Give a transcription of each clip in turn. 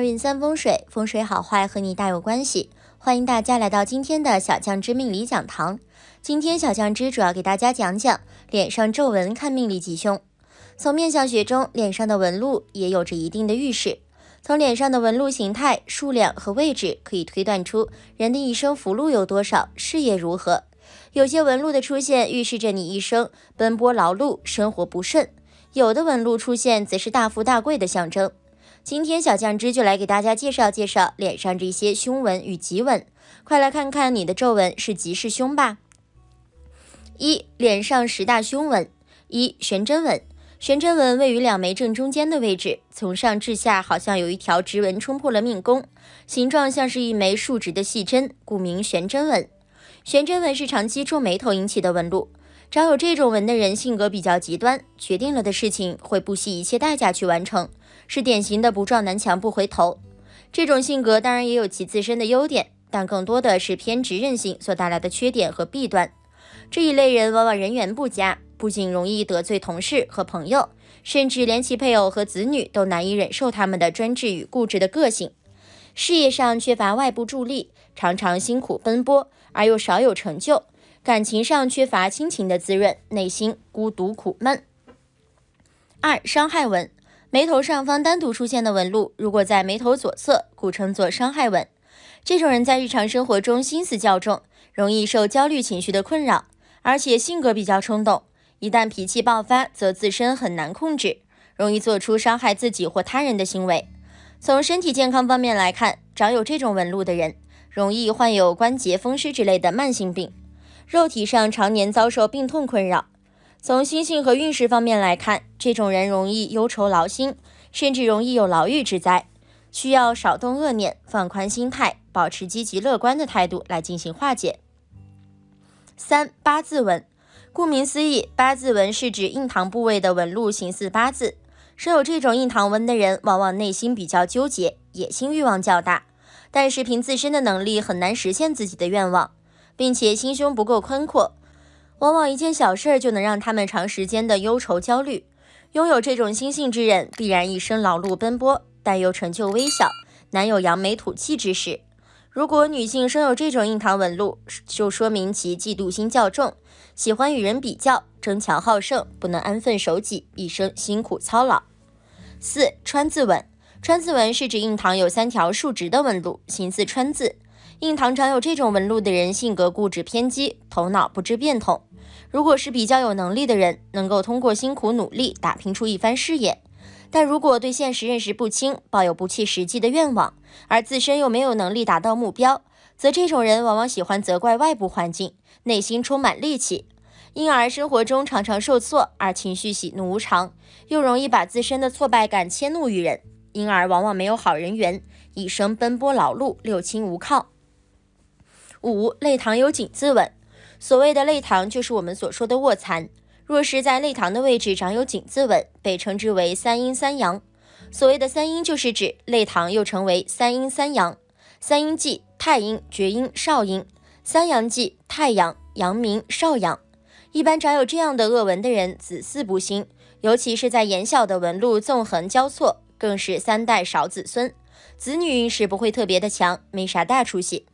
2运3风水，风水好坏和你大有关系。欢迎大家来到今天的小酱之命理讲堂。今天小酱之主要给大家讲讲脸上皱纹看命理吉凶。从面相学中，脸上的纹路也有着一定的预示。从脸上的纹路形态、数量和位置，可以推断出人的一生福禄有多少，事业如何。有些纹路的出现，预示着你一生奔波劳碌，生活不顺；有的纹路出现，则是大富大贵的象征。今天小酱之就来给大家介绍脸上这些凶纹与吉纹，快来看看你的皱纹是吉是凶吧。脸上10大凶纹。悬针纹。悬针纹位于两眉正中间的位置，从上至下好像有一条直纹冲破了命宫，形状像是一枚竖直的细针，故名悬针纹。悬针纹是长期皱眉头引起的纹路，长有这种纹的人性格比较极端，决定了的事情会不惜一切代价去完成，是典型的不撞南墙不回头。这种性格当然也有其自身的优点，但更多的是偏执任性所带来的缺点和弊端。这一类人往往人缘不佳，不仅容易得罪同事和朋友，甚至连其配偶和子女都难以忍受他们的专制与固执的个性。事业上缺乏外部助力，常常辛苦奔波而又少有成就。感情上缺乏亲情的滋润，内心孤独苦闷。伤害纹。眉头上方单独出现的纹路，如果在眉头左侧，故称作伤害纹。这种人在日常生活中心思较重，容易受焦虑情绪的困扰，而且性格比较冲动，一旦脾气爆发，则自身很难控制，容易做出伤害自己或他人的行为。从身体健康方面来看，长有这种纹路的人，容易患有关节风湿之类的慢性病，肉体上常年遭受病痛困扰。从心性和运势方面来看，这种人容易忧愁劳心，甚至容易有牢狱之灾，需要少动恶念，放宽心态，保持积极乐观的态度来进行化解。八字纹。顾名思义，八字纹是指印堂部位的纹路形似八字。生有这种印堂纹的人，往往内心比较纠结，野心欲望较大，但是凭自身的能力很难实现自己的愿望，并且心胸不够宽阔，往往一件小事就能让他们长时间的忧愁焦虑。拥有这种心性之人，必然一生劳碌奔波，但又成就微小，难有扬眉吐气之事。如果女性生有这种印堂纹路，就说明其嫉妒心较重，喜欢与人比较，争强好胜，不能安分守己，一生辛苦操劳。川字纹。川字纹是指印堂有3条竖直的纹路，形似川字。印堂长有这种纹路的人，性格固执偏激，头脑不知变通。如果是比较有能力的人，能够通过辛苦努力打拼出一番事业，但如果对现实认识不清，抱有不切实际的愿望，而自身又没有能力达到目标，则这种人往往喜欢责怪外部环境，内心充满戾气，因而生活中常常受挫，而情绪喜怒无常，又容易把自身的挫败感迁怒于人，因而往往没有好人缘，一生奔波劳碌，六亲无靠。肋堂有井字纹。所谓的肋堂就是我们所说的卧蚕，若是在肋堂的位置长有井字纹，被称之为三阴三阳。所谓的三阴就是指肋堂又称为三阴三阳，三阴即太阴、厥阴、少阴，三阳即太阳、阳明、少阳。一般长有这样的恶纹的人，子嗣不兴，尤其是在眼小的纹路纵横交错，更是3代少子孙，子女运势不会特别的强，没啥大出息。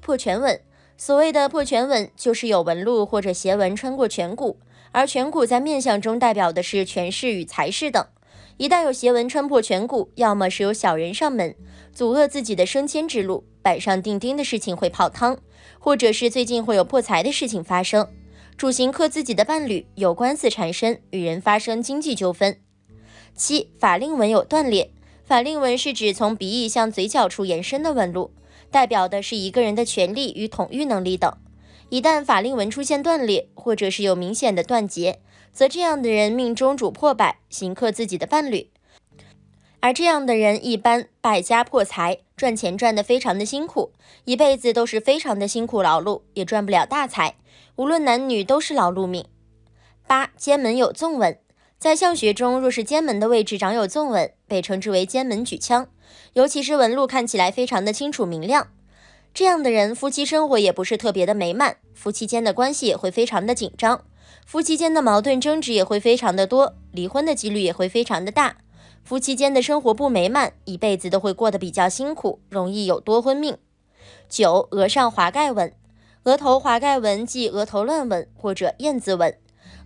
破颧纹。所谓的破颧纹，就是有纹路或者斜纹穿过颧骨，而颧骨在面相中代表的是权势与财势等。一旦有斜纹穿破颧骨，要么是有小人上门，阻遏自己的升迁之路，板上钉钉的事情会泡汤，或者是最近会有破财的事情发生。主刑克自己的伴侣，有官司缠身，与人发生经济纠纷。法令纹有断裂。法令纹是指从鼻翼向嘴角处延伸的纹路，代表的是一个人的权力与统御能力等。一旦法令纹出现断裂，或者是有明显的断节，则这样的人命中主破败，刑克自己的伴侣。而这样的人一般败家破财，赚钱赚得非常的辛苦，一辈子都是非常的辛苦劳碌，也赚不了大财，无论男女都是劳碌命。肩门有纵纹。在相学中，若是肩门的位置长有纵纹，被称之为肩门举枪，尤其是纹路看起来非常的清楚明亮。这样的人夫妻生活也不是特别的美满，夫妻间的关系也会非常的紧张，夫妻间的矛盾争执也会非常的多，离婚的几率也会非常的大。夫妻间的生活不美满，一辈子都会过得比较辛苦，容易有多婚命。9. 额上华盖纹。额头华盖纹即额头乱纹或者燕字纹。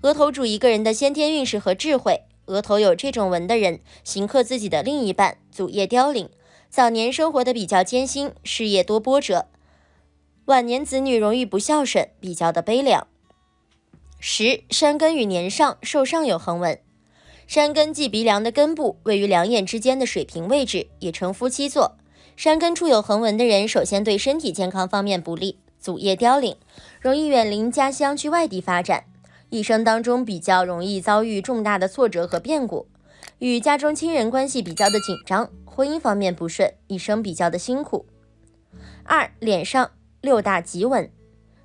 额头主一个人的先天运势和智慧，额头有这种纹的人，刑克自己的另一半，祖业凋零，早年生活的比较艰辛，事业多波折，晚年子女容易不孝顺，比较的悲凉。10. 山根与年上受上有横纹。山根即鼻梁的根部，位于两眼之间的水平位置，也称夫妻座。山根处有横纹的人，首先对身体健康方面不利，祖业凋零，容易远离家乡去外地发展，一生当中比较容易遭遇重大的挫折和变故，与家中亲人关系比较的紧张，婚姻方面不顺，一生比较的辛苦。2. 脸上6大吉纹。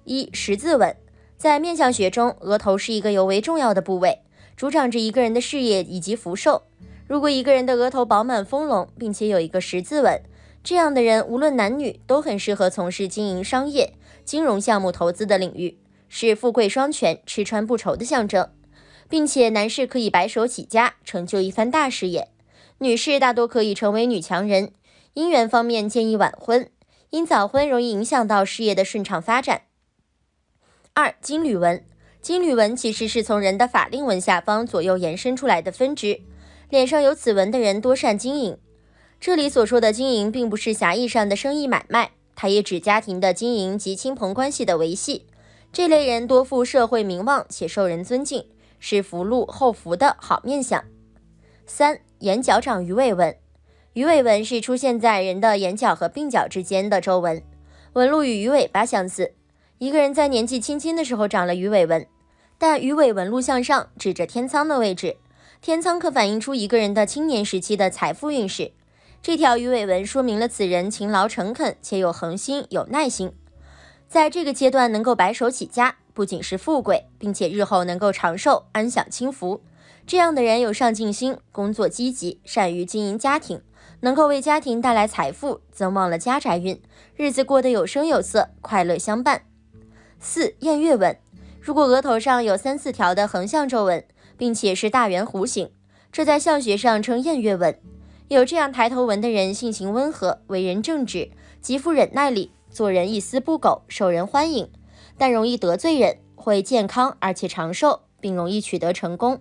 1. 十字纹。在面相学中，额头是一个尤为重要的部位，主掌着一个人的事业以及福寿。如果一个人的额头饱满丰隆，并且有一个十字纹，这样的人无论男女都很适合从事经营商业、金融项目投资的领域，是富贵双全、吃穿不愁的象征，并且男士可以白手起家，成就一番大事业，女士大多可以成为女强人。姻缘方面建议晚婚，因早婚容易影响到事业的顺畅发展。2. 金缕纹。金缕纹其实是从人的法令纹下方左右延伸出来的分支，脸上有此纹的人多善经营。这里所说的经营并不是狭义上的生意买卖，它也指家庭的经营及亲朋关系的维系。这类人多负社会名望且受人尊敬，是福禄后福的好面相。3. 眼角长鱼尾纹。鱼尾纹是出现在人的眼角和鬓角之间的皱纹，纹路与鱼尾巴相似。一个人在年纪轻轻的时候长了鱼尾纹，但鱼尾纹路向上，指着天仓的位置，天仓可反映出一个人的青年时期的财富运势。这条鱼尾纹说明了此人勤劳诚恳，且有恒心有耐心，在这个阶段能够白手起家，不仅是富贵，并且日后能够长寿安享清福。这样的人有上进心，工作积极，善于经营家庭，能够为家庭带来财富，增旺了家宅运，日子过得有声有色，快乐相伴。4. 燕月纹。如果额头上有3、4条的横向皱纹，并且是大圆弧形，这在相学上称燕月纹。有这样抬头纹的人，性情温和，为人正直，极富忍耐力，做人一丝不苟，受人欢迎，但容易得罪人，会健康而且长寿，并容易取得成功。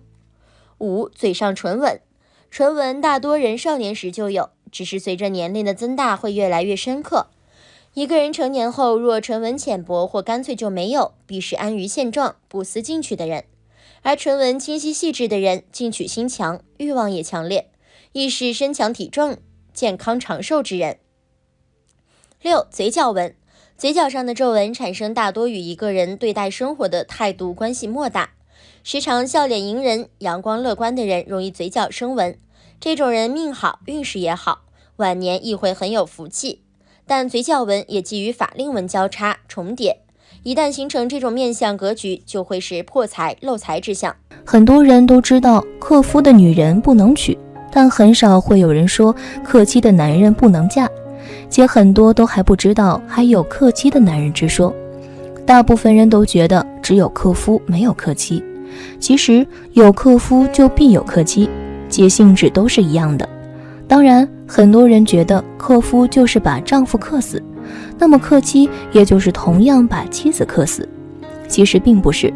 5. 嘴上唇纹。唇纹大多人少年时就有，只是随着年龄的增大会越来越深刻。一个人成年后若唇纹浅薄或干脆就没有，必是安于现状，不思进取的人。而唇纹清晰细致的人，进取心强，欲望也强烈，亦是身强体壮、健康长寿之人。6. 嘴角纹。嘴角上的皱纹产生大多与一个人对待生活的态度关系莫大。时常笑脸迎人、阳光乐观的人容易嘴角生纹，这种人命好，运势也好，晚年亦会很有福气。但嘴角纹也基于法令纹交叉重叠，一旦形成这种面相格局，就会是破财漏财之象。很多人都知道克夫的女人不能娶，但很少会有人说克妻的男人不能嫁，且很多都还不知道还有克妻的男人之说。大部分人都觉得只有克夫没有克妻，其实有克夫就必有克妻，皆性质都是一样的。当然，很多人觉得克夫就是把丈夫克死，那么克妻也就是同样把妻子克死。其实并不是，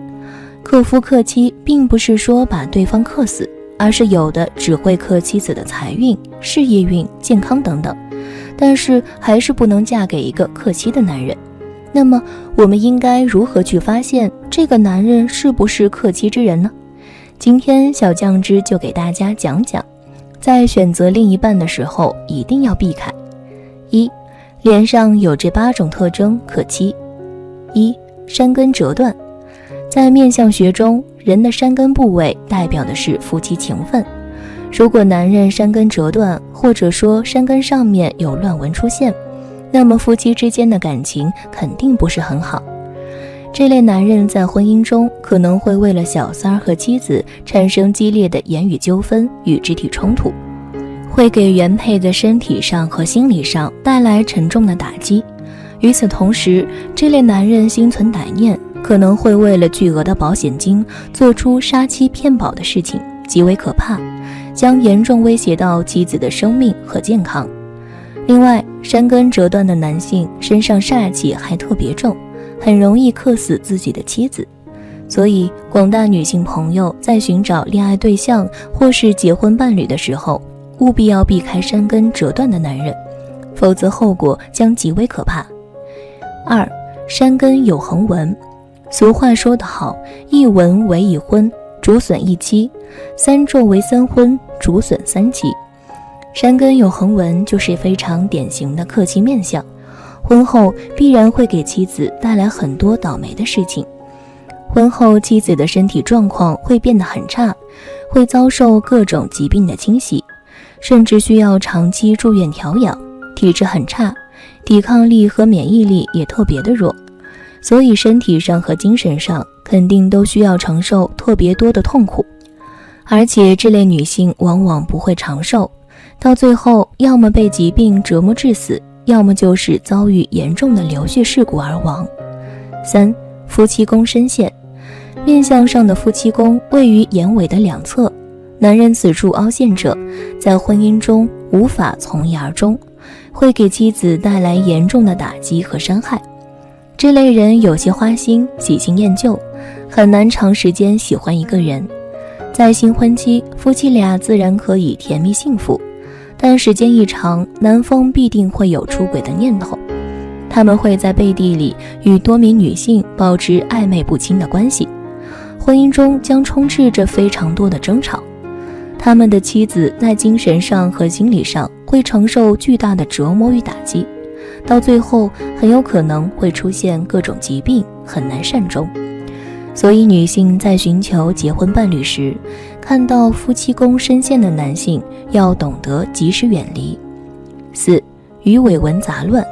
克夫克妻并不是说把对方克死，而是有的只会克妻子的财运、事业运、健康等等，但是还是不能嫁给一个克妻的男人。那么我们应该如何去发现这个男人是不是克妻之人呢？今天小酱汁就给大家讲讲，在选择另一半的时候一定要避开。1. 脸上有这8种特征克妻。1. 山根折断。在面相学中，人的山根部位代表的是夫妻情分。如果男人山根折断，或者说山根上面有乱纹出现，那么夫妻之间的感情肯定不是很好。这类男人在婚姻中可能会为了小三和妻子产生激烈的言语纠纷与肢体冲突，会给原配的身体上和心理上带来沉重的打击。与此同时，这类男人心存歹念，可能会为了巨额的保险金做出杀妻骗保的事情，极为可怕。将严重威胁到妻子的生命和健康。另外，山根折断的男性身上煞气还特别重，很容易克死自己的妻子。所以广大女性朋友在寻找恋爱对象或是结婚伴侣的时候，务必要避开山根折断的男人，否则后果将极为可怕。2. 山根有横纹。俗话说得好，一纹为一婚，竹损一妻；三皱为三婚，竹损三妻。山根有横纹就是非常典型的克妻面相，婚后必然会给妻子带来很多倒霉的事情。婚后妻子的身体状况会变得很差，会遭受各种疾病的侵袭，甚至需要长期住院调养，体质很差，抵抗力和免疫力也特别的弱，所以身体上和精神上肯定都需要承受特别多的痛苦。而且这类女性往往不会长寿，到最后要么被疾病折磨致死，要么就是遭遇严重的流血事故而亡。3. 夫妻宫深陷。面相上的夫妻宫位于眼尾的两侧，男人此处凹陷者，在婚姻中无法从一而终，会给妻子带来严重的打击和伤害。这类人有些花心，喜新厌旧，很难长时间喜欢一个人。在新婚期，夫妻俩自然可以甜蜜幸福，但时间一长，男方必定会有出轨的念头。他们会在背地里与多名女性保持暧昧不清的关系，婚姻中将充斥着非常多的争吵。他们的妻子在精神上和心理上会承受巨大的折磨与打击，到最后很有可能会出现各种疾病，很难善终。所以女性在寻求结婚伴侣时，看到夫妻宫深陷的男性，要懂得及时远离。4. 鱼尾纹杂乱。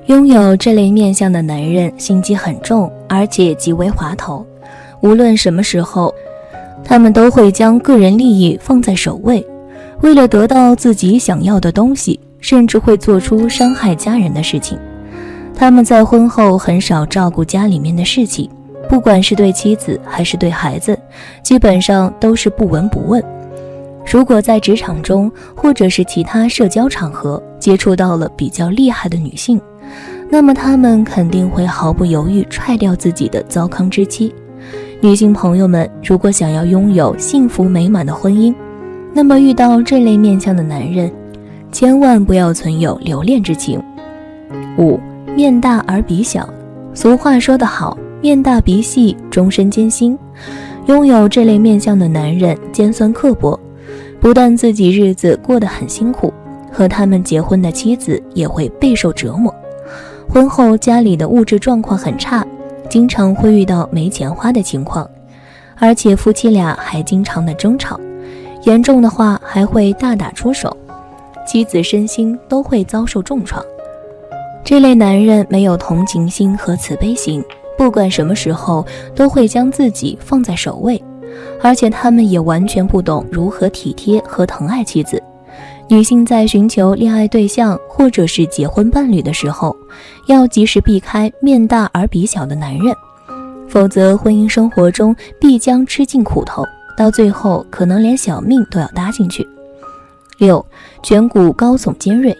拥有这类面相的男人心机很重，而且极为滑头，无论什么时候，他们都会将个人利益放在首位，为了得到自己想要的东西，甚至会做出伤害家人的事情。他们在婚后很少照顾家里面的事情，不管是对妻子还是对孩子，基本上都是不闻不问。如果在职场中或者是其他社交场合接触到了比较厉害的女性，那么他们肯定会毫不犹豫踹掉自己的糟糠之妻。女性朋友们，如果想要拥有幸福美满的婚姻，那么遇到这类面相的男人，千万不要存有留恋之情。5. 面大而鼻小。俗话说得好，面大鼻细，终身艰辛。拥有这类面相的男人尖酸刻薄，不但自己日子过得很辛苦，和他们结婚的妻子也会备受折磨。婚后家里的物质状况很差，经常会遇到没钱花的情况，而且夫妻俩还经常的争吵，严重的话还会大打出手，妻子身心都会遭受重创。这类男人没有同情心和慈悲心，不管什么时候都会将自己放在首位，而且他们也完全不懂如何体贴和疼爱妻子。女性在寻求恋爱对象或者是结婚伴侣的时候，要及时避开面大而鼻小的男人，否则婚姻生活中必将吃尽苦头，到最后可能连小命都要搭进去。6. 颧骨高耸尖锐。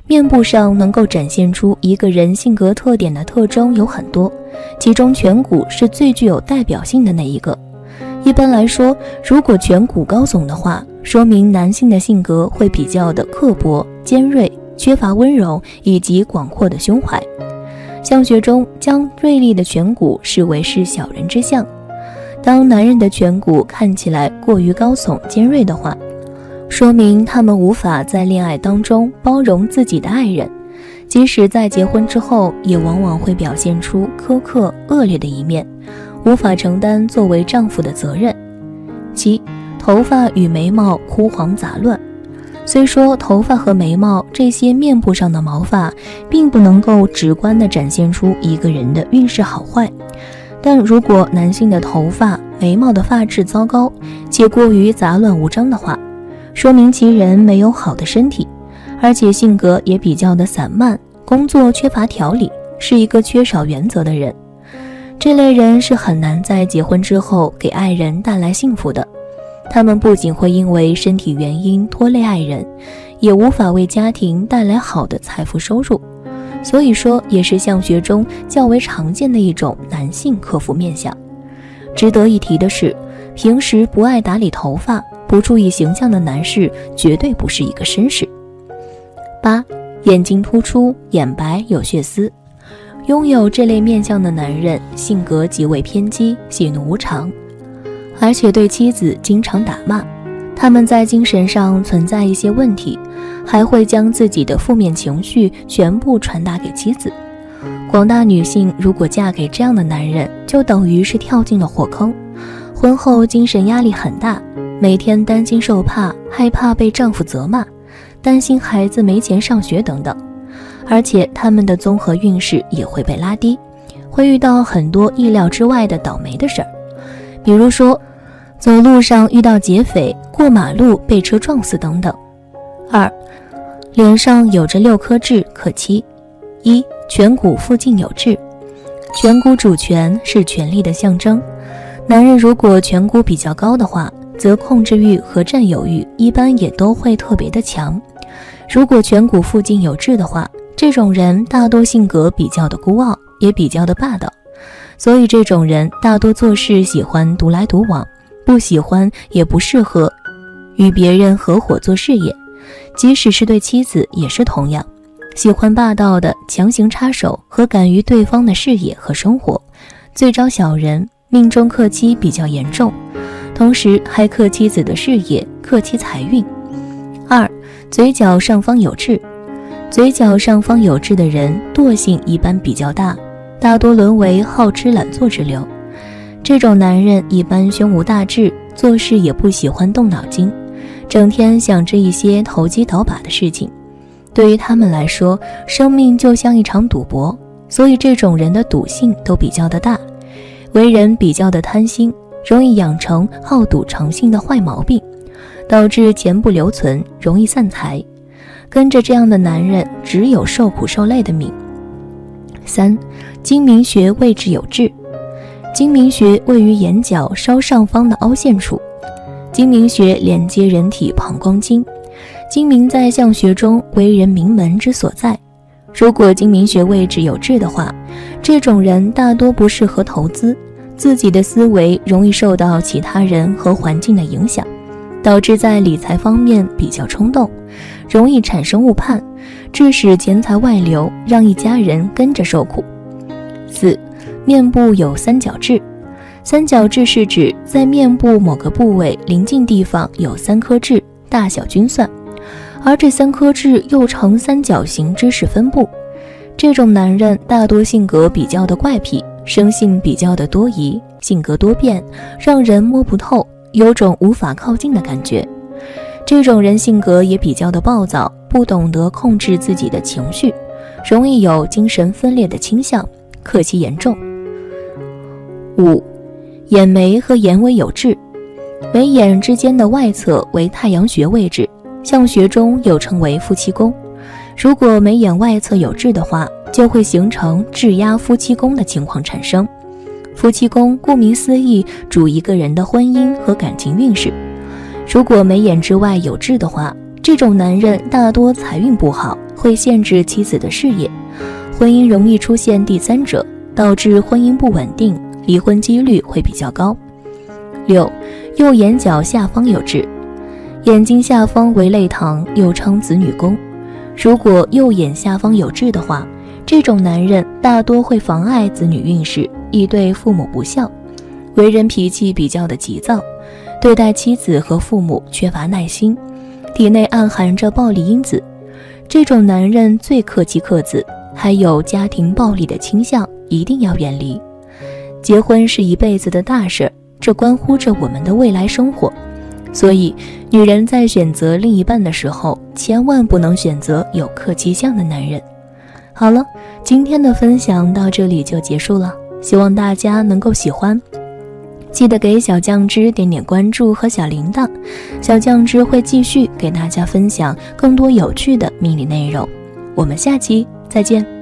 面部上能够展现出一个人性格特点的特征有很多，其中颧骨是最具有代表性的那一个。一般来说，如果颧骨高耸的话，说明男性的性格会比较的刻薄、尖锐，缺乏温柔以及广阔的胸怀。相学中将锐利的颧骨视为是小人之相。当男人的颧骨看起来过于高耸尖锐的话，说明他们无法在恋爱当中包容自己的爱人，即使在结婚之后，也往往会表现出苛刻恶劣的一面，无法承担作为丈夫的责任。7. 头发与眉毛枯黄杂乱。虽说头发和眉毛这些面部上的毛发并不能够直观地展现出一个人的运势好坏，但如果男性的头发、眉毛的发质糟糕且过于杂乱无章的话，说明其人没有好的身体，而且性格也比较的散漫，工作缺乏条理，是一个缺少原则的人。这类人是很难在结婚之后给爱人带来幸福的。他们不仅会因为身体原因拖累爱人，也无法为家庭带来好的财富收入，所以说也是相学中较为常见的一种男性克夫面相。值得一提的是，平时不爱打理头发、不注意形象的男士绝对不是一个绅士。8. 眼睛突出，眼白有血丝。拥有这类面相的男人性格极为偏激，喜怒无常，而且对妻子经常打骂。他们在精神上存在一些问题，还会将自己的负面情绪全部传达给妻子。广大女性如果嫁给这样的男人，就等于是跳进了火坑，婚后精神压力很大，每天担惊受怕，害怕被丈夫责骂，担心孩子没钱上学等等。而且他们的综合运势也会被拉低，会遇到很多意料之外的倒霉的事儿，比如说走路上遇到劫匪，过马路被车撞死等等。2. 脸上有着6颗痣可期。1. 颧骨附近有痣。颧骨主权是权力的象征，男人如果颧骨比较高的话，则控制欲和占有欲一般也都会特别的强。如果颧骨附近有痣的话，这种人大多性格比较的孤傲，也比较的霸道，所以这种人大多做事喜欢独来独往，不喜欢也不适合与别人合伙做事业，即使是对妻子也是同样，喜欢霸道的强行插手和敢于对方的事业和生活，最招小人，命中克妻比较严重，同时还克妻子的事业，克妻财运。2. 嘴角上方有痣。嘴角上方有痣的人惰性一般比较大，大多沦为好吃懒做之流。这种男人一般胸无大志，做事也不喜欢动脑筋，整天想着一些投机倒把的事情。对于他们来说，生命就像一场赌博，所以这种人的赌性都比较的大，为人比较的贪心，容易养成好赌成性的坏毛病，导致钱不留存，容易散财。跟着这样的男人只有受苦受累的命。3. 睛明穴位置有痣。睛明穴位于眼角稍上方的凹陷处，睛明穴连接人体膀胱经，睛明在相学中为人名门之所在。如果睛明穴位置有痣的话，这种人大多不适合投资，自己的思维容易受到其他人和环境的影响，导致在理财方面比较冲动，容易产生误判，致使钱财外流，让一家人跟着受苦。4. 面部有三角痣。三角痣是指在面部某个部位临近地方有3颗痣，大小均算，而这3颗痣又呈三角形之势分布。这种男人大多性格比较的怪癖，生性比较的多疑，性格多变，让人摸不透，有种无法靠近的感觉。这种人性格也比较的暴躁，不懂得控制自己的情绪，容易有精神分裂的倾向，克妻严重。5. 眼眉和眼尾有痣。眉眼之间的外侧为太阳穴位置，相学中又称为夫妻宫。如果眉眼外侧有痣的话，就会形成质压夫妻宫的情况产生。夫妻宫顾名思义，主一个人的婚姻和感情运势。如果眉眼之外有痣的话，这种男人大多财运不好，会限制妻子的事业，婚姻容易出现第三者，导致婚姻不稳定，离婚几率会比较高。6. 右眼角下方有痣。眼睛下方为泪堂，又称子女宫。如果右眼下方有痣的话，这种男人大多会妨碍子女运势，易对父母不孝，为人脾气比较的急躁，对待妻子和父母缺乏耐心，体内暗含着暴力因子。这种男人最克妻克子，还有家庭暴力的倾向，一定要远离。结婚是一辈子的大事，这关乎着我们的未来生活，所以女人在选择另一半的时候，千万不能选择有克妻相的男人。好了，今天的分享到这里就结束了，希望大家能够喜欢，记得给小酱汁点点关注和小铃铛，小酱汁会继续给大家分享更多有趣的命理内容。我们下期再见。